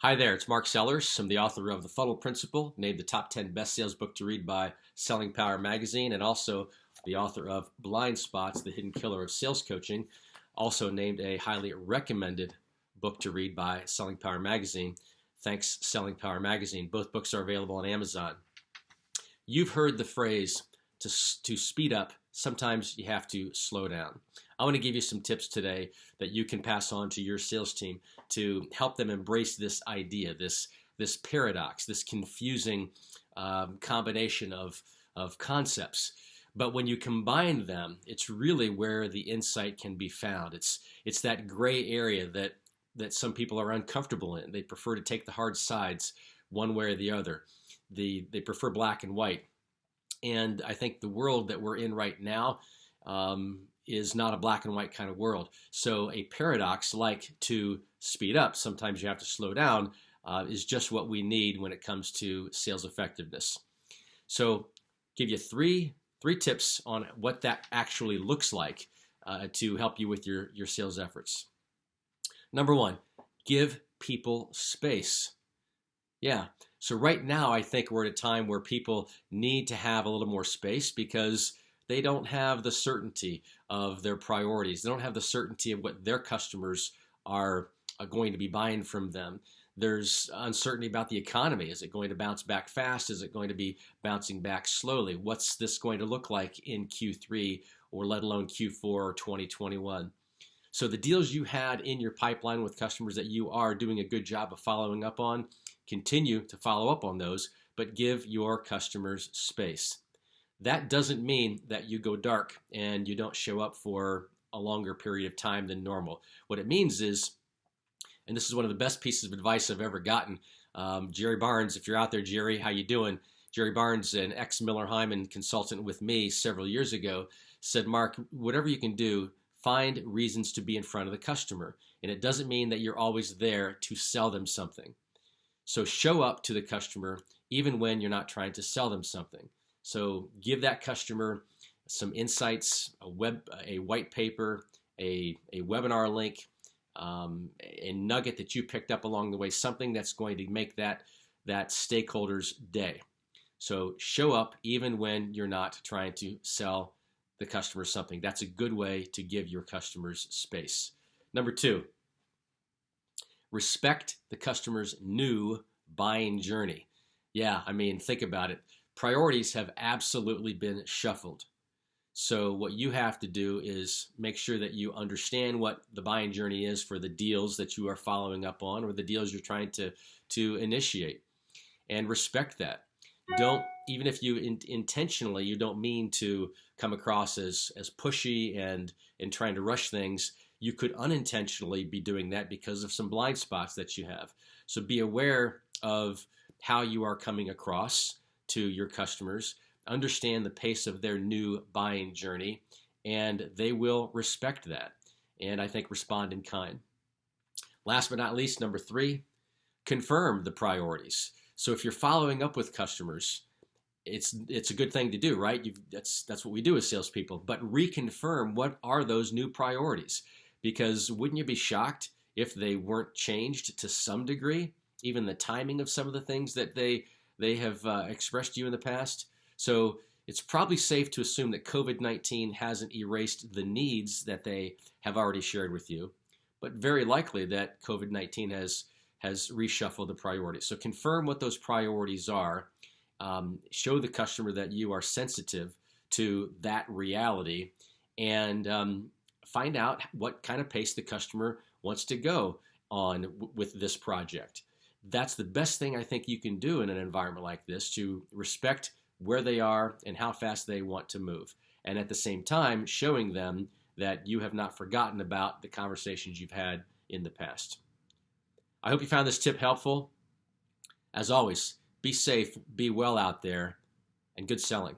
Hi there, it's Mark Sellers. I'm the author of The Funnel Principle, named the top 10 best sales book to read by Selling Power Magazine, and also the author of Blind Spots, The Hidden Killer of Sales Coaching, also named a highly recommended book to read by Selling Power Magazine. Thanks, Selling Power Magazine. Both books are available on Amazon. You've heard the phrase, to speed up, sometimes you have to slow down. I want to give you some tips today that you can pass on to your sales team to help them embrace this idea, this paradox, this confusing combination of concepts. But when you combine them, it's really where the insight can be found. It's that gray area that some people are uncomfortable in. They prefer to take the hard sides one way or the other. They prefer black and white. And I think the world that we're in right now is not a black and white kind of world. So a paradox like to speed up, sometimes you have to slow down, is just what we need when it comes to sales effectiveness. So give you three tips on what that actually looks like to help you with your sales efforts. Number one, give people space. Yeah. So right now, I think we're at a time where people need to have a little more space because they don't have the certainty of their priorities. They don't have the certainty of what their customers are going to be buying from them. There's uncertainty about the economy. Is it going to bounce back fast? Is it going to be bouncing back slowly? What's this going to look like in Q3 or let alone Q4 or 2021? So the deals you had in your pipeline with customers that you are doing a good job of following up on, continue to follow up on those, but give your customers space. That doesn't mean that you go dark and you don't show up for a longer period of time than normal. What it means is, and this is one of the best pieces of advice I've ever gotten, Jerry Barnes, if you're out there, Jerry, how you doing? Jerry Barnes, an ex-Miller Heiman consultant with me several years ago, said, Mark, whatever you can do, find reasons to be in front of the customer. And it doesn't mean that you're always there to sell them something. So show up to the customer even when you're not trying to sell them something. So give that customer some insights, a white paper, a webinar link, a nugget that you picked up along the way, something that's going to make that stakeholder's day. So show up even when you're not trying to sell the customer something. That's a good way to give your customers space. Number two, respect the customer's new buying journey. Yeah, I mean, think about it. Priorities have absolutely been shuffled. So what you have to do is make sure that you understand what the buying journey is for the deals that you are following up on or the deals you're trying to initiate, and respect that. Don't, even if you intentionally, you don't mean to come across as pushy and trying to rush things, you could unintentionally be doing that because of some blind spots that you have. So be aware of how you are coming across to your customers, understand the pace of their new buying journey, and they will respect that. And I think respond in kind. Last but not least, number three, confirm the priorities. So if you're following up with customers, it's a good thing to do, right? That's what we do as salespeople. But reconfirm what are those new priorities, because wouldn't you be shocked if they weren't changed to some degree, even the timing of some of the things that they have expressed to you in the past? So it's probably safe to assume that COVID-19 hasn't erased the needs that they have already shared with you, but very likely that COVID-19 has reshuffled the priorities. So confirm what those priorities are. Show the customer that you are sensitive to that reality, and find out what kind of pace the customer wants to go on with this project. That's the best thing I think you can do in an environment like this, to respect where they are and how fast they want to move. And at the same time, showing them that you have not forgotten about the conversations you've had in the past. I hope you found this tip helpful. As always, be safe, be well out there, and good selling.